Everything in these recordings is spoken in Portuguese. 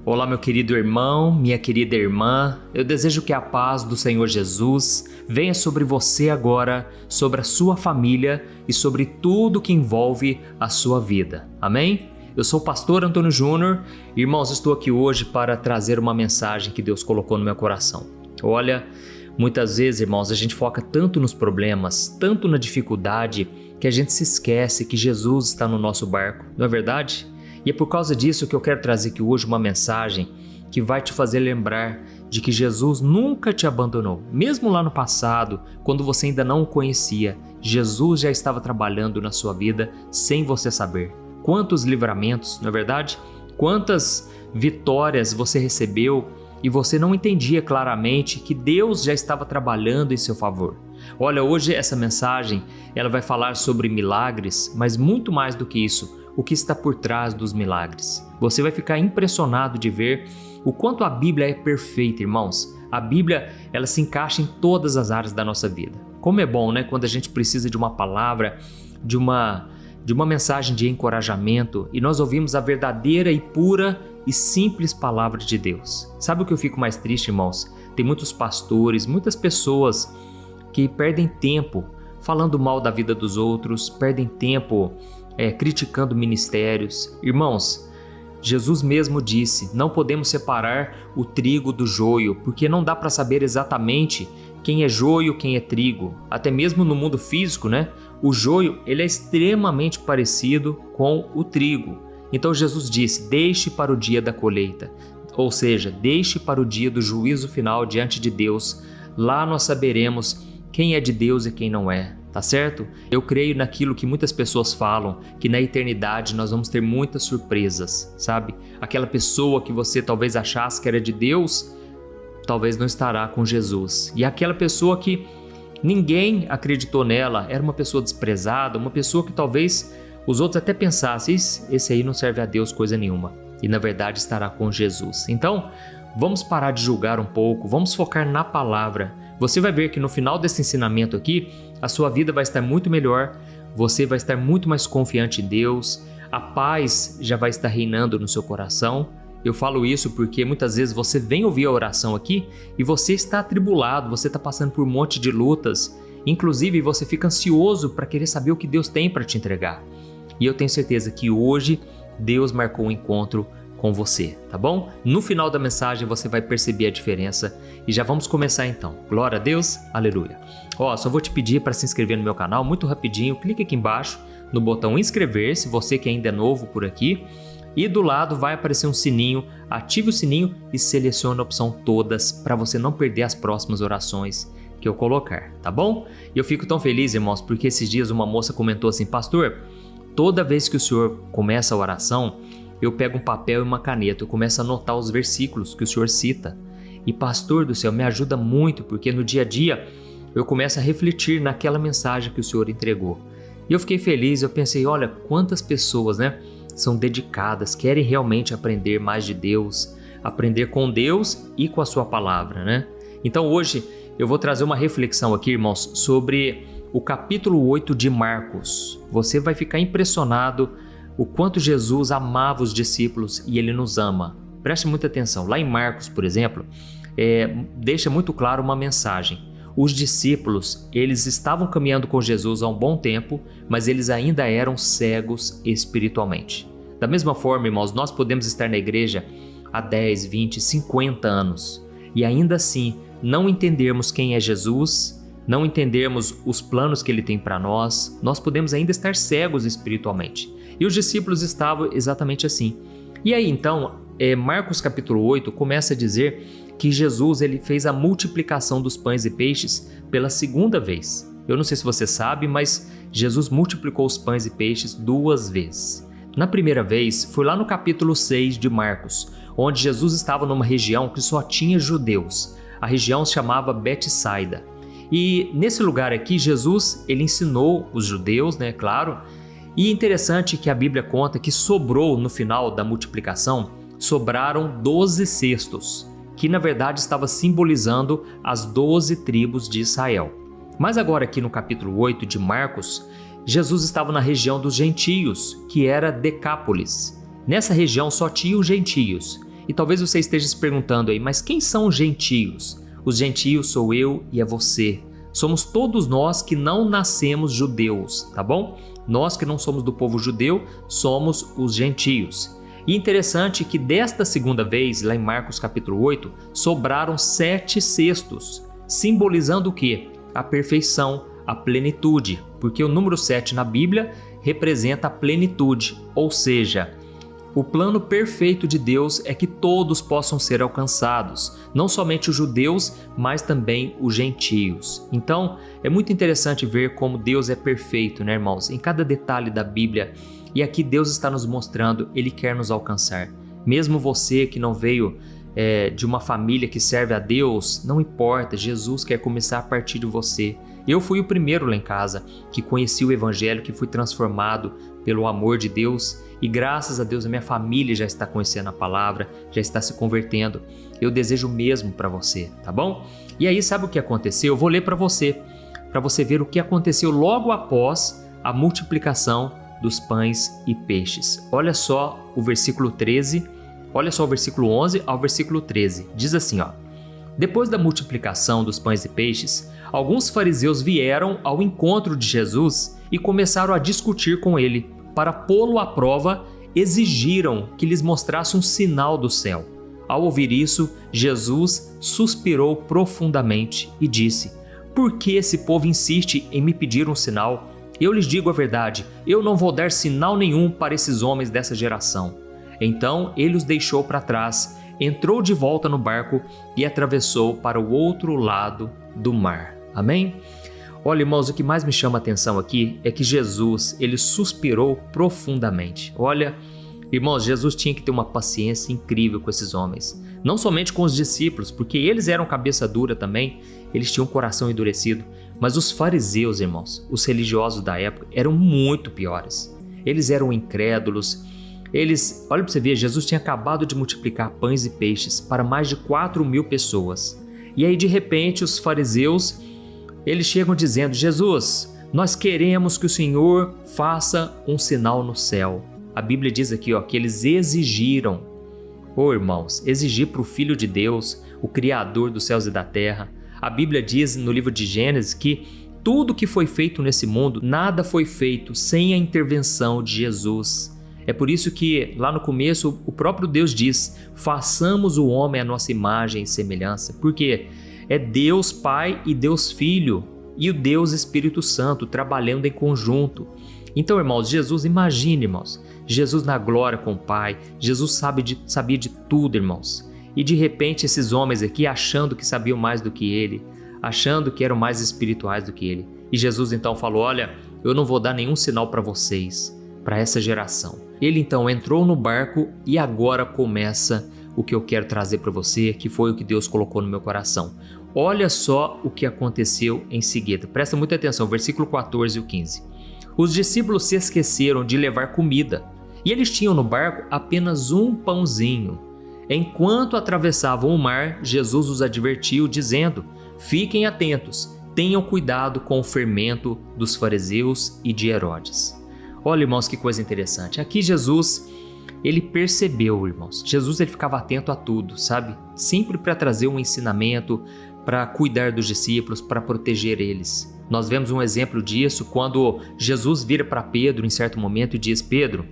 Olá, meu querido irmão, minha querida irmã, eu desejo que a paz do Senhor Jesus venha sobre você agora, sobre a sua família e sobre tudo que envolve a sua vida. Amém? Eu sou o pastor Antônio Júnior. Irmãos, estou aqui hoje para trazer uma mensagem que Deus colocou no meu coração. Olha, muitas vezes, irmãos, a gente foca tanto nos problemas, tanto na dificuldade, que a gente se esquece que Jesus está no nosso barco, não é verdade? E é por causa disso que eu quero trazer aqui hoje uma mensagem que vai te fazer lembrar de que Jesus nunca te abandonou. Mesmo lá no passado, quando você ainda não o conhecia, Jesus já estava trabalhando na sua vida sem você saber. Quantos livramentos, não é verdade? Quantas vitórias você recebeu e você não entendia claramente que Deus já estava trabalhando em seu favor. Olha, hoje essa mensagem ela vai falar sobre milagres, mas muito mais do que isso, o que está por trás dos milagres. Você vai ficar impressionado de ver o quanto a Bíblia é perfeita, irmãos. A Bíblia, ela se encaixa em todas as áreas da nossa vida. Como é bom, né, quando a gente precisa de uma palavra, de uma mensagem de encorajamento e nós ouvimos a verdadeira e pura e simples palavra de Deus. Sabe o que eu fico mais triste, irmãos? Tem muitos pastores, muitas pessoas que perdem tempo falando mal da vida dos outros, perdem tempo criticando ministérios. Irmãos, Jesus mesmo disse, não podemos separar o trigo do joio, porque não dá para saber exatamente quem é joio, quem é trigo. Até mesmo no mundo físico, né? O joio, ele é extremamente parecido com o trigo. Então Jesus disse, deixe para o dia da colheita, ou seja, deixe para o dia do juízo final diante de Deus. Lá nós saberemos quem é de Deus e quem não é. Tá certo? Eu creio naquilo que muitas pessoas falam, que na eternidade nós vamos ter muitas surpresas, sabe? Aquela pessoa que você talvez achasse que era de Deus, talvez não estará com Jesus. E aquela pessoa que ninguém acreditou nela, era uma pessoa desprezada, uma pessoa que talvez os outros até pensassem, esse aí não serve a Deus coisa nenhuma. E na verdade estará com Jesus. Então, vamos parar de julgar um pouco, vamos focar na palavra. Você vai ver que no final desse ensinamento aqui, a sua vida vai estar muito melhor, você vai estar muito mais confiante em Deus, a paz já vai estar reinando no seu coração. Eu falo isso porque muitas vezes você vem ouvir a oração aqui e você está atribulado, você está passando por um monte de lutas, inclusive você fica ansioso para querer saber o que Deus tem para te entregar. E eu tenho certeza que hoje Deus marcou um encontro com você, tá bom? No final da mensagem você vai perceber a diferença e já vamos começar então. Glória a Deus, aleluia. Só vou te pedir para se inscrever no meu canal muito rapidinho, clique aqui embaixo no botão inscrever-se, você que ainda é novo por aqui, e do lado vai aparecer um sininho, ative o sininho e selecione a opção todas para você não perder as próximas orações que eu colocar, tá bom? E eu fico tão feliz, irmãos, porque esses dias uma moça comentou assim, pastor, toda vez que o senhor começa a oração, eu pego um papel e uma caneta, eu começo a anotar os versículos que o senhor cita. E pastor do céu, me ajuda muito, porque no dia a dia eu começo a refletir naquela mensagem que o senhor entregou. E eu fiquei feliz, eu pensei, olha, quantas pessoas, né, são dedicadas, querem realmente aprender mais de Deus, aprender com Deus e com a sua palavra, né? Então hoje eu vou trazer uma reflexão aqui, irmãos, sobre o capítulo 8 de Marcos. Você vai ficar impressionado o quanto Jesus amava os discípulos e Ele nos ama. Preste muita atenção. Lá em Marcos, por exemplo, deixa muito claro uma mensagem. Os discípulos, eles estavam caminhando com Jesus há um bom tempo, mas eles ainda eram cegos espiritualmente. Da mesma forma, irmãos, nós podemos estar na igreja há 10, 20, 50 anos e ainda assim não entendermos quem é Jesus, não entendermos os planos que Ele tem para nós, nós podemos ainda estar cegos espiritualmente. E os discípulos estavam exatamente assim. E aí então, Marcos capítulo 8 começa a dizer que Jesus ele fez a multiplicação dos pães e peixes pela segunda vez. Eu não sei se você sabe, mas Jesus multiplicou os pães e peixes 2 vezes. Na primeira vez, foi lá no capítulo 6 de Marcos, onde Jesus estava numa região que só tinha judeus. A região se chamava Betsaida. E nesse lugar aqui, Jesus ele ensinou os judeus, né, claro. E interessante que a Bíblia conta que sobrou no final da multiplicação, sobraram 12 cestos, que na verdade estava simbolizando as 12 tribos de Israel. Mas agora aqui no capítulo 8 de Marcos, Jesus estava na região dos gentios, que era Decápolis. Nessa região só tinham gentios. E talvez você esteja se perguntando aí, mas quem são os gentios? Os gentios sou eu e é você. Somos todos nós que não nascemos judeus, tá bom? Nós que não somos do povo judeu, somos os gentios. E interessante que desta segunda vez, lá em Marcos capítulo 8, sobraram 7 cestos, simbolizando o quê? A perfeição, a plenitude, porque o número 7 na Bíblia representa a plenitude, ou seja, o plano perfeito de Deus é que todos possam ser alcançados, não somente os judeus, mas também os gentios. Então, é muito interessante ver como Deus é perfeito, né, irmãos? Em cada detalhe da Bíblia. E aqui Deus está nos mostrando, Ele quer nos alcançar. Mesmo você que não veio de uma família que serve a Deus, não importa, Jesus quer começar a partir de você. Eu fui o primeiro lá em casa que conheci o Evangelho, que fui transformado pelo amor de Deus e graças a Deus a minha família já está conhecendo a palavra, já está se convertendo. Eu desejo o mesmo para você, tá bom? E aí sabe o que aconteceu? Eu vou ler para você ver o que aconteceu logo após a multiplicação dos pães e peixes. Olha só o versículo 13, olha só o versículo 11 ao versículo 13. Diz assim, ó: Depois da multiplicação dos pães e peixes, alguns fariseus vieram ao encontro de Jesus e começaram a discutir com ele. Para pô-lo à prova, exigiram que lhes mostrasse um sinal do céu. Ao ouvir isso, Jesus suspirou profundamente e disse: Por que esse povo insiste em me pedir um sinal? Eu lhes digo a verdade, eu não vou dar sinal nenhum para esses homens dessa geração. Então ele os deixou para trás, entrou de volta no barco e atravessou para o outro lado do mar. Amém? Olha, irmãos, o que mais me chama a atenção aqui é que Jesus, ele suspirou profundamente. Olha, irmãos, Jesus tinha que ter uma paciência incrível com esses homens. Não somente com os discípulos, porque eles eram cabeça dura também, eles tinham um coração endurecido. Mas os fariseus, irmãos, os religiosos da época, eram muito piores. Eles eram incrédulos. Olha para você ver, Jesus tinha acabado de multiplicar pães e peixes para mais de 4.000 pessoas. E aí, de repente, os fariseus, eles chegam dizendo: Jesus, nós queremos que o Senhor faça um sinal no céu. A Bíblia diz aqui, ó, que eles exigiram. Irmãos, exigir para o Filho de Deus, o Criador dos céus e da terra. A Bíblia diz no livro de Gênesis que tudo que foi feito nesse mundo, nada foi feito sem a intervenção de Jesus. É por isso que lá no começo o próprio Deus diz: façamos o homem à nossa imagem e semelhança. Porque é Deus Pai e Deus Filho e o Deus Espírito Santo trabalhando em conjunto. Então, irmãos, Jesus, imagine, irmãos, Jesus na glória com o Pai, Jesus sabia de tudo, irmãos. E de repente esses homens aqui achando que sabiam mais do que ele, achando que eram mais espirituais do que ele. E Jesus então falou: olha, eu não vou dar nenhum sinal para vocês, para essa geração. Ele então entrou no barco e agora começa o que eu quero trazer para você, que foi o que Deus colocou no meu coração. Olha só o que aconteceu em seguida. Presta muita atenção, versículo 14 e o 15. Os discípulos se esqueceram de levar comida e eles tinham no barco apenas um pãozinho. Enquanto atravessavam o mar, Jesus os advertiu, dizendo: Fiquem atentos, tenham cuidado com o fermento dos fariseus e de Herodes. Olha, irmãos, que coisa interessante. Aqui Jesus, ele percebeu, irmãos. Jesus, ele ficava atento a tudo, sabe? Sempre para trazer um ensinamento, para cuidar dos discípulos, para proteger eles. Nós vemos um exemplo disso quando Jesus vira para Pedro em certo momento e diz: Pedro,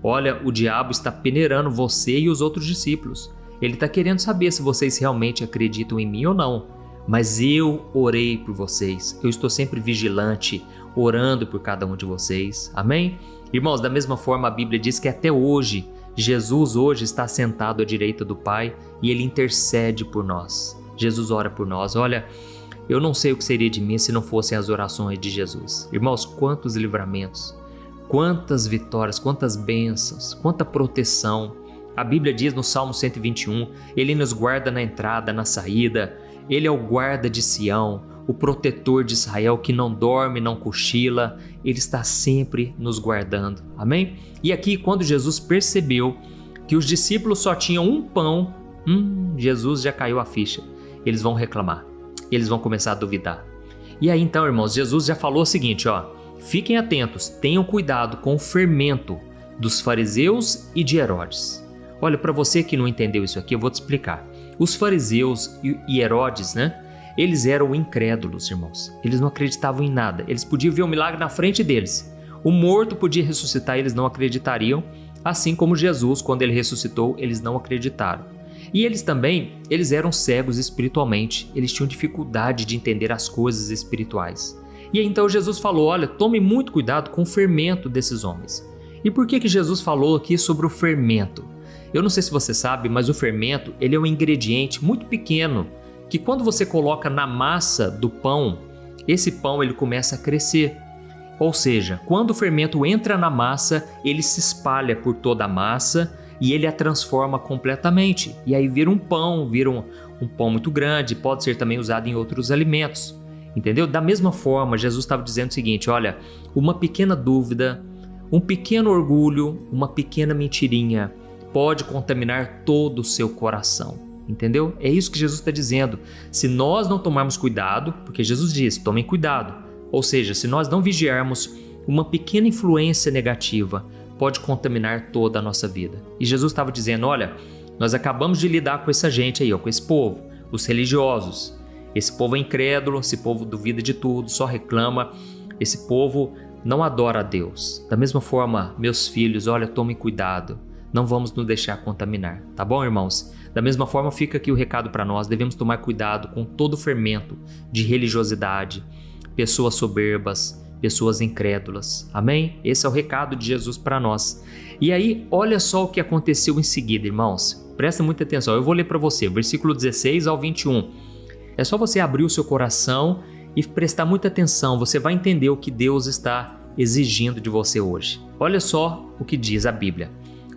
olha, o diabo está peneirando você e os outros discípulos. Ele está querendo saber se vocês realmente acreditam em mim ou não. Mas eu orei por vocês. Eu estou sempre vigilante, orando por cada um de vocês. Amém? Irmãos, da mesma forma a Bíblia diz que até hoje, Jesus hoje está sentado à direita do Pai e Ele intercede por nós. Jesus ora por nós. Olha, eu não sei o que seria de mim se não fossem as orações de Jesus. Irmãos, quantos livramentos, quantas vitórias, quantas bênçãos, quanta proteção. A Bíblia diz no Salmo 121, Ele nos guarda na entrada, na saída. Ele é o guarda de Sião, o protetor de Israel que não dorme, não cochila. Ele está sempre nos guardando. Amém? E aqui, quando Jesus percebeu que os discípulos só tinham um pão, Jesus já caiu a ficha. Eles vão reclamar. Eles vão começar a duvidar. E aí então, irmãos, Jesus já falou o seguinte, ó: fiquem atentos, tenham cuidado com o fermento dos fariseus e de Herodes. Olha, para você que não entendeu isso aqui, eu vou te explicar. Os fariseus e Herodes, né? Eles eram incrédulos, irmãos. Eles não acreditavam em nada. Eles podiam ver um milagre na frente deles. O morto podia ressuscitar, eles não acreditariam. Assim como Jesus, quando ele ressuscitou, eles não acreditaram. E eles também, eles eram cegos espiritualmente. Eles tinham dificuldade de entender as coisas espirituais. E aí, então Jesus falou, olha, tome muito cuidado com o fermento desses homens. E por que Jesus falou aqui sobre o fermento? Eu não sei se você sabe, mas o fermento, ele é um ingrediente muito pequeno, que quando você coloca na massa do pão, esse pão ele começa a crescer. Ou seja, quando o fermento entra na massa, ele se espalha por toda a massa e ele a transforma completamente. E aí vira um pão, um pão muito grande, pode ser também usado em outros alimentos. Entendeu? Da mesma forma, Jesus estava dizendo o seguinte, olha, uma pequena dúvida, um pequeno orgulho, uma pequena mentirinha pode contaminar todo o seu coração. Entendeu? É isso que Jesus está dizendo. Se nós não tomarmos cuidado, porque Jesus disse, tomem cuidado. Ou seja, se nós não vigiarmos, uma pequena influência negativa pode contaminar toda a nossa vida. E Jesus estava dizendo, olha, nós acabamos de lidar com essa gente aí, ó, com esse povo, os religiosos. Esse povo é incrédulo, esse povo duvida de tudo, só reclama. Esse povo não adora a Deus. Da mesma forma, meus filhos, olha, tomem cuidado. Não vamos nos deixar contaminar, tá bom, irmãos? Da mesma forma, fica aqui o recado para nós. Devemos tomar cuidado com todo o fermento de religiosidade, pessoas soberbas, pessoas incrédulas. Amém? Esse é o recado de Jesus para nós. E aí, olha só o que aconteceu em seguida, irmãos. Presta muita atenção. Eu vou ler para você, versículo 16 ao 21. É só você abrir o seu coração e prestar muita atenção. Você vai entender o que Deus está exigindo de você hoje. Olha só o que diz a Bíblia.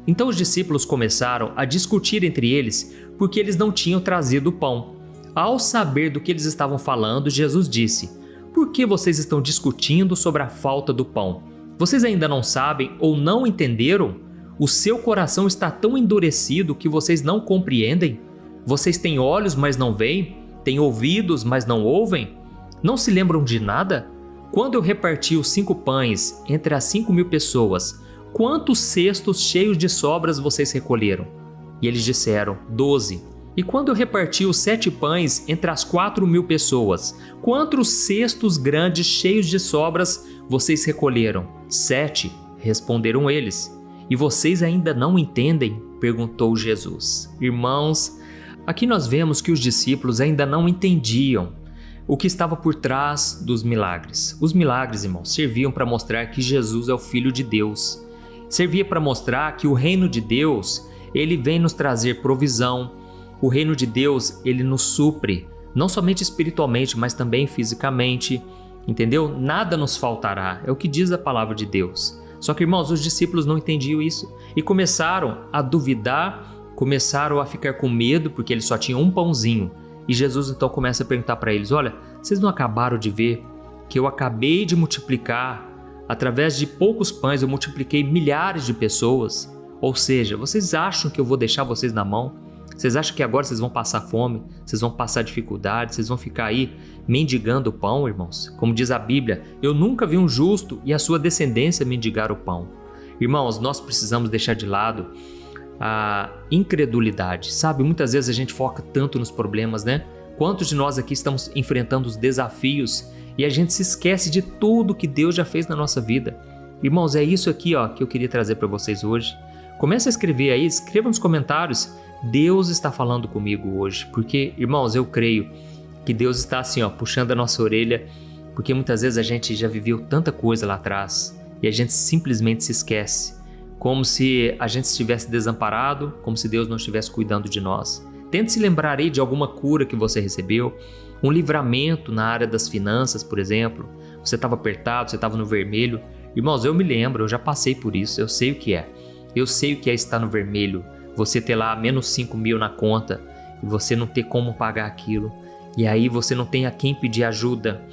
Então os discípulos começaram a discutir entre eles porque eles não tinham trazido o pão. Ao saber do que eles estavam falando, Jesus disse, por que vocês estão discutindo sobre a falta do pão? Vocês ainda não sabem ou não entenderam? O seu coração está tão endurecido que vocês não compreendem? Vocês têm olhos, mas não veem? Têm ouvidos, mas não ouvem? Não se lembram de nada? Quando eu reparti os 5 pães entre as 5.000 pessoas, quantos cestos cheios de sobras vocês recolheram? E eles disseram, 12. E quando eu reparti os 7 pães entre as 4.000 pessoas, quantos cestos grandes cheios de sobras vocês recolheram? 7, responderam eles. E vocês ainda não entendem? Perguntou Jesus. Irmãos, aqui nós vemos que os discípulos ainda não entendiam o que estava por trás dos milagres. Os milagres, irmãos, serviam para mostrar que Jesus é o Filho de Deus. Servia para mostrar que o reino de Deus, ele vem nos trazer provisão. O reino de Deus, ele nos supre, não somente espiritualmente, mas também fisicamente. Entendeu? Nada nos faltará, é o que diz a palavra de Deus. Só que, irmãos, os discípulos não entendiam isso e começaram a duvidar, começaram a ficar com medo porque eles só tinham um pãozinho. E Jesus então começa a perguntar para eles, olha, vocês não acabaram de ver que eu acabei de multiplicar, através de poucos pães eu multipliquei milhares de pessoas? Ou seja, vocês acham que eu vou deixar vocês na mão? Vocês acham que agora vocês vão passar fome, vocês vão passar dificuldade, vocês vão ficar aí mendigando o pão, irmãos? Como diz a Bíblia, eu nunca vi um justo e a sua descendência mendigar o pão. Irmãos, nós precisamos deixar de lado a incredulidade, sabe? Muitas vezes a gente foca tanto nos problemas, né? Quantos de nós aqui estamos enfrentando os desafios e a gente se esquece de tudo que Deus já fez na nossa vida? Irmãos, é isso aqui, ó, que eu queria trazer para vocês hoje. Comece a escrever aí, escreva nos comentários. Deus está falando comigo hoje, porque, irmãos, eu creio que Deus está assim, ó, puxando a nossa orelha, porque muitas vezes a gente já viveu tanta coisa lá atrás e a gente simplesmente se esquece, como se a gente estivesse desamparado, como se Deus não estivesse cuidando de nós. Tente se lembrar aí de alguma cura que você recebeu, um livramento na área das finanças, por exemplo. Você estava apertado, você estava no vermelho. Irmãos, eu me lembro, eu já passei por isso, eu sei o que é. Eu sei o que é estar no vermelho. Você ter lá menos 5.000 na conta e você não ter como pagar aquilo. E aí você não tem a quem pedir ajuda.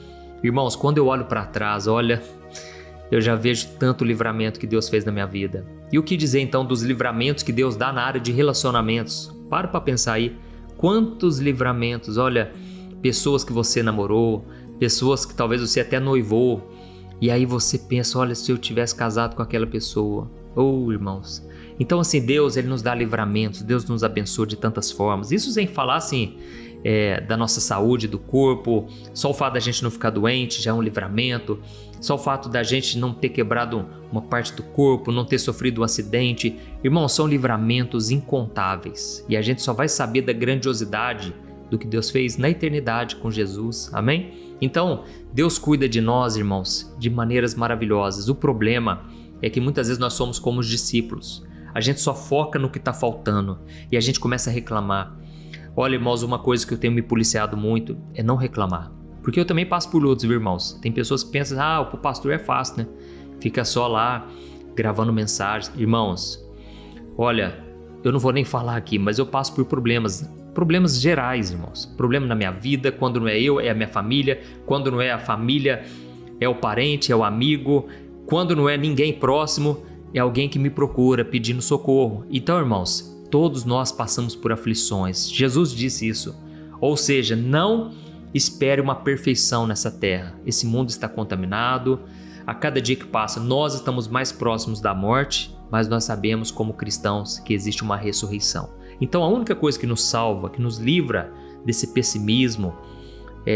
Irmãos, quando eu olho para trás, olha, eu já vejo tanto livramento que Deus fez na minha vida. E o que dizer então dos livramentos que Deus dá na área de relacionamentos? Para pensar aí, quantos livramentos, olha, pessoas que você namorou, pessoas que talvez você até noivou. E aí você pensa, olha, se eu tivesse casado com aquela pessoa. Oh, irmãos, Então, assim, Deus, Ele nos dá livramentos, Deus nos abençoa de tantas formas. Isso sem falar, assim, da nossa saúde, do corpo, só o fato da gente não ficar doente já é um livramento, só o fato da gente não ter quebrado uma parte do corpo, não ter sofrido um acidente. Irmão, são livramentos incontáveis e a gente só vai saber da grandiosidade do que Deus fez na eternidade com Jesus, amém? Então, Deus cuida de nós, irmãos, de maneiras maravilhosas. O problema é que muitas vezes nós somos como os discípulos. A gente só foca no que está faltando e a gente começa a reclamar. Olha, irmãos, uma coisa que eu tenho me policiado muito é não reclamar. Porque eu também passo por lutos, viu, irmãos? Tem pessoas que pensam, o pastor é fácil, né? Fica só lá gravando mensagens. Irmãos, olha, eu não vou nem falar aqui, mas eu passo por problemas gerais, irmãos. Problema na minha vida, quando não é eu, é a minha família. Quando não é a família, é o parente, é o amigo. Quando não é ninguém próximo, é alguém que me procura pedindo socorro. Então, irmãos, todos nós passamos por aflições. Jesus disse isso. Ou seja, não espere uma perfeição nessa terra. Esse mundo está contaminado. A cada dia que passa, nós estamos mais próximos da morte, mas nós sabemos como cristãos que existe uma ressurreição. Então a única coisa que nos salva, que nos livra desse pessimismo,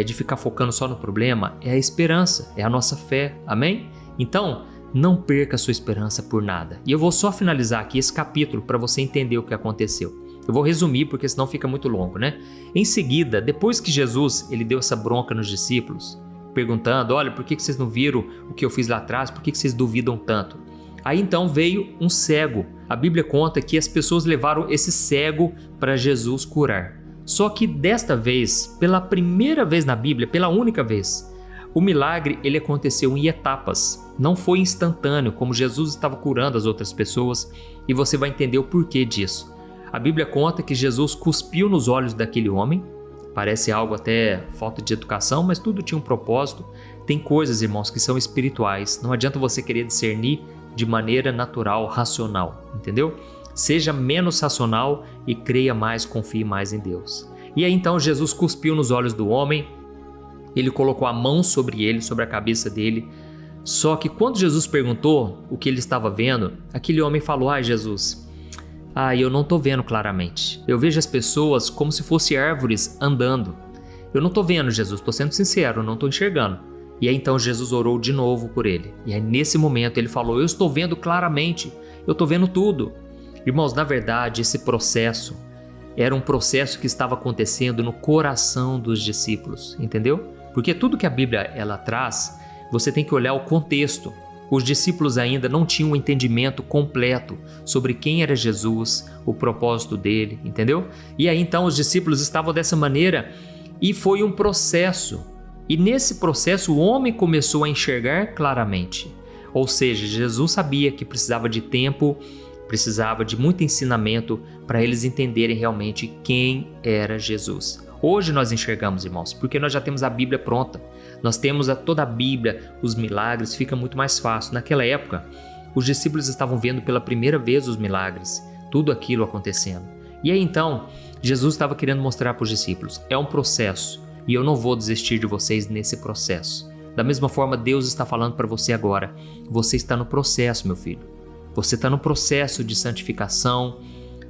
de ficar focando só no problema, é a esperança, é a nossa fé, amém? Então não perca a sua esperança por nada. E eu vou só finalizar aqui esse capítulo para você entender o que aconteceu. Eu vou resumir porque senão fica muito longo, né? Em seguida, depois que Jesus ele deu essa bronca nos discípulos, perguntando, olha, por que vocês não viram o que eu fiz lá atrás? Por que vocês duvidam tanto? Aí então veio um cego. A Bíblia conta que as pessoas levaram esse cego para Jesus curar. Só que desta vez, pela primeira vez na Bíblia, pela única vez, o milagre ele aconteceu em etapas. Não foi instantâneo, como Jesus estava curando as outras pessoas, e você vai entender o porquê disso. A Bíblia conta que Jesus cuspiu nos olhos daquele homem. Parece algo até falta de educação, mas tudo tinha um propósito. Tem coisas, irmãos, que são espirituais. Não adianta você querer discernir de maneira natural, racional, entendeu? Seja menos racional e creia mais, confie mais em Deus. E aí então Jesus cuspiu nos olhos do homem, ele colocou a mão sobre ele, sobre a cabeça dele. Só que quando Jesus perguntou o que ele estava vendo, aquele homem falou, Jesus, eu não estou vendo claramente. Eu vejo as pessoas como se fossem árvores andando. Eu não estou vendo, Jesus, estou sendo sincero, eu não estou enxergando. E aí então Jesus orou de novo por ele. E aí nesse momento ele falou, eu estou vendo claramente, eu estou vendo tudo. Irmãos, na verdade esse processo era um processo que estava acontecendo no coração dos discípulos, entendeu? Porque tudo que a Bíblia ela traz, você tem que olhar o contexto. Os discípulos ainda não tinham um entendimento completo sobre quem era Jesus, o propósito dele, entendeu? E aí então os discípulos estavam dessa maneira e foi um processo. E nesse processo o homem começou a enxergar claramente. Ou seja, Jesus sabia que precisava de tempo, precisava de muito ensinamento para eles entenderem realmente quem era Jesus. Hoje nós enxergamos, irmãos, porque nós já temos a Bíblia pronta. Nós temos toda a Bíblia, os milagres, fica muito mais fácil. Naquela época, os discípulos estavam vendo pela primeira vez os milagres, tudo aquilo acontecendo. E aí então, Jesus estava querendo mostrar para os discípulos, é um processo e eu não vou desistir de vocês nesse processo. Da mesma forma, Deus está falando para você agora, você está no processo, meu filho. Você está no processo de santificação,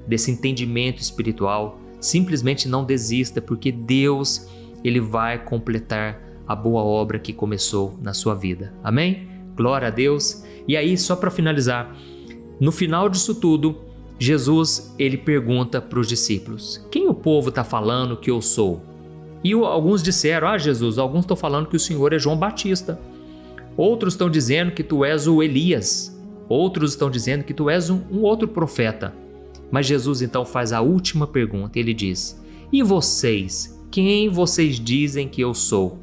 desse entendimento espiritual. Simplesmente não desista, porque Deus ele vai completar a boa obra que começou na sua vida. Amém? Glória a Deus. E aí, só para finalizar, no final disso tudo, Jesus ele pergunta para os discípulos, quem o povo está falando que eu sou? E alguns disseram, Jesus, alguns estão falando que o Senhor é João Batista. Outros estão dizendo que tu és o Elias. Outros estão dizendo que tu és um outro profeta. Mas Jesus então faz a última pergunta, ele diz, e vocês, quem vocês dizem que eu sou?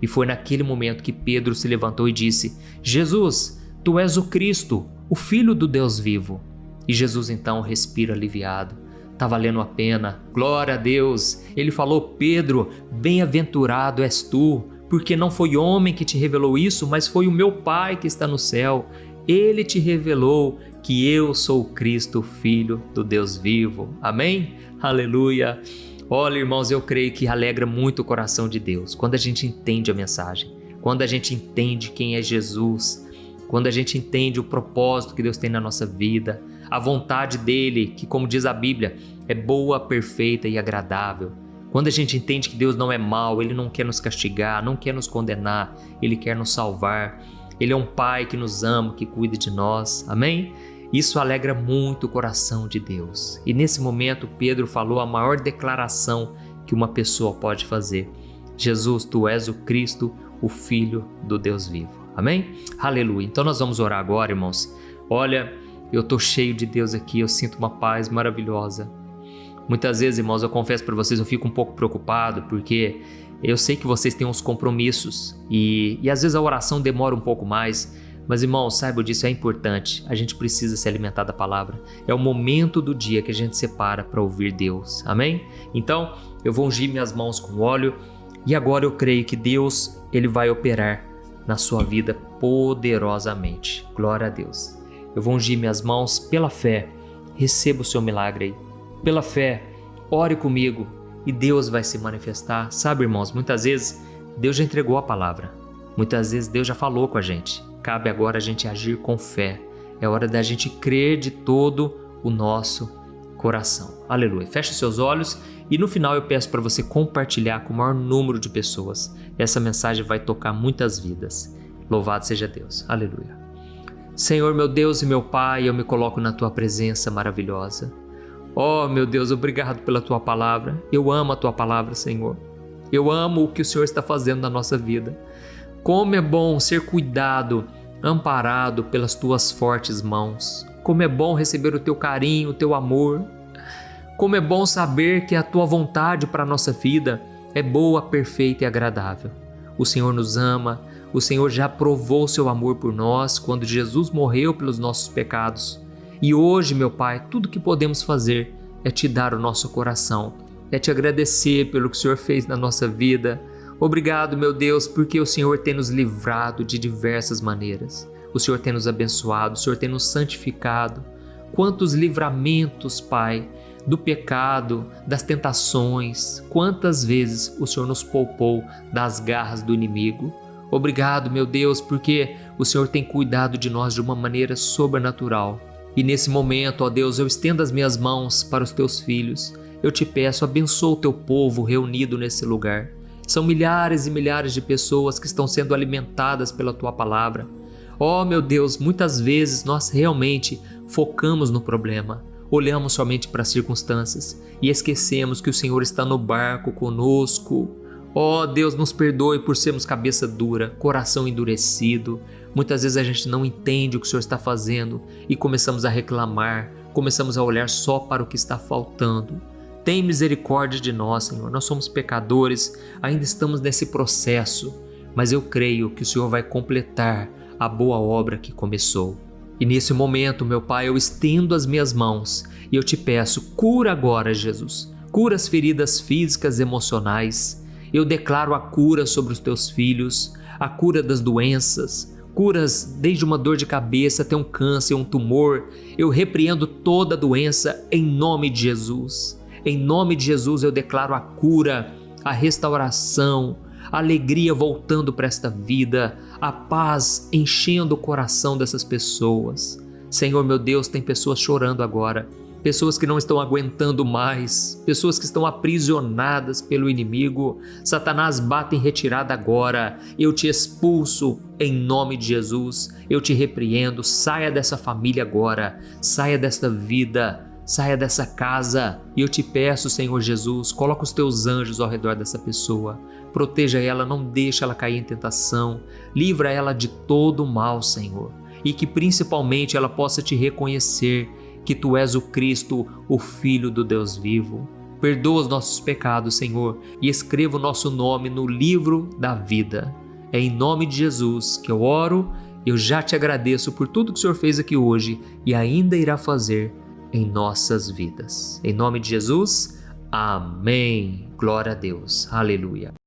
E foi naquele momento que Pedro se levantou e disse, Jesus, tu és o Cristo, o Filho do Deus vivo. E Jesus então respira aliviado, está valendo a pena, glória a Deus. Ele falou, Pedro, bem-aventurado és tu, porque não foi homem que te revelou isso, mas foi o meu Pai que está no céu. Ele te revelou que eu sou o Cristo, Filho do Deus vivo. Amém? Aleluia! Olha, irmãos, eu creio que alegra muito o coração de Deus quando a gente entende a mensagem, quando a gente entende quem é Jesus, quando a gente entende o propósito que Deus tem na nossa vida, a vontade dele, que, como diz a Bíblia, é boa, perfeita e agradável. Quando a gente entende que Deus não é mau, Ele não quer nos castigar, não quer nos condenar, Ele quer nos salvar. Ele é um Pai que nos ama, que cuida de nós. Amém? Isso alegra muito o coração de Deus. E nesse momento, Pedro falou a maior declaração que uma pessoa pode fazer. Jesus, Tu és o Cristo, o Filho do Deus vivo. Amém? Aleluia. Então nós vamos orar agora, irmãos. Olha, eu estou cheio de Deus aqui, eu sinto uma paz maravilhosa. Muitas vezes, irmãos, eu confesso para vocês, eu fico um pouco preocupado, porque eu sei que vocês têm uns compromissos e às vezes a oração demora um pouco mais, mas, irmãos, saibam disso, é importante. A gente precisa se alimentar da palavra. É o momento do dia que a gente separa para ouvir Deus. Amém? Então, eu vou ungir minhas mãos com óleo e agora eu creio que Deus, Ele vai operar na sua vida poderosamente. Glória a Deus. Eu vou ungir minhas mãos pela fé. Receba o seu milagre aí. Pela fé, ore comigo e Deus vai se manifestar. Sabe, irmãos, muitas vezes Deus já entregou a palavra. Muitas vezes Deus já falou com a gente. Cabe agora a gente agir com fé. É hora da gente crer de todo o nosso coração. Aleluia. Feche seus olhos e no final eu peço para você compartilhar com o maior número de pessoas. Essa mensagem vai tocar muitas vidas. Louvado seja Deus. Aleluia. Senhor, meu Deus e meu Pai, eu me coloco na Tua presença maravilhosa. Oh, meu Deus, obrigado pela Tua palavra. Eu amo a Tua palavra, Senhor. Eu amo o que o Senhor está fazendo na nossa vida. Como é bom ser cuidado, amparado pelas Tuas fortes mãos. Como é bom receber o Teu carinho, o Teu amor. Como é bom saber que a Tua vontade para a nossa vida é boa, perfeita e agradável. O Senhor nos ama, o Senhor já provou o Seu amor por nós quando Jesus morreu pelos nossos pecados. E hoje, meu Pai, tudo que podemos fazer é Te dar o nosso coração, é Te agradecer pelo que o Senhor fez na nossa vida. Obrigado, meu Deus, porque o Senhor tem nos livrado de diversas maneiras. O Senhor tem nos abençoado, o Senhor tem nos santificado. Quantos livramentos, Pai, do pecado, das tentações. Quantas vezes o Senhor nos poupou das garras do inimigo. Obrigado, meu Deus, porque o Senhor tem cuidado de nós de uma maneira sobrenatural. E nesse momento, ó Deus, eu estendo as minhas mãos para os Teus filhos. Eu Te peço, abençoa o Teu povo reunido nesse lugar. São milhares e milhares de pessoas que estão sendo alimentadas pela Tua palavra. Ó, meu Deus, muitas vezes nós realmente focamos no problema, olhamos somente para as circunstâncias e esquecemos que o Senhor está no barco conosco. Ó, Deus, nos perdoe por sermos cabeça dura, coração endurecido. Muitas vezes a gente não entende o que o Senhor está fazendo e começamos a reclamar, começamos a olhar só para o que está faltando. Tem misericórdia de nós, Senhor. Nós somos pecadores, ainda estamos nesse processo, mas eu creio que o Senhor vai completar a boa obra que começou. E nesse momento, meu Pai, eu estendo as minhas mãos e eu Te peço, cura agora, Jesus. Cura as feridas físicas e emocionais. Eu declaro a cura sobre os Teus filhos, a cura das doenças, curas desde uma dor de cabeça até um câncer, um tumor. Eu repreendo toda doença em nome de Jesus. Em nome de Jesus eu declaro a cura, a restauração, a alegria voltando para esta vida, a paz enchendo o coração dessas pessoas. Senhor, meu Deus, tem pessoas chorando agora, pessoas que não estão aguentando mais, pessoas que estão aprisionadas pelo inimigo. Satanás, bate em retirada agora. Eu Te expulso em nome de Jesus. Eu Te repreendo. Saia dessa família agora. Saia desta vida. Saia dessa casa. E eu Te peço, Senhor Jesus, coloca os Teus anjos ao redor dessa pessoa. Proteja ela, não deixa ela cair em tentação. Livra ela de todo o mal, Senhor. E que principalmente ela possa Te reconhecer que Tu és o Cristo, o Filho do Deus vivo. Perdoa os nossos pecados, Senhor, e escreva o nosso nome no livro da vida. É em nome de Jesus que eu oro. Eu já Te agradeço por tudo que o Senhor fez aqui hoje e ainda irá fazer em nossas vidas. Em nome de Jesus, amém. Glória a Deus. Aleluia.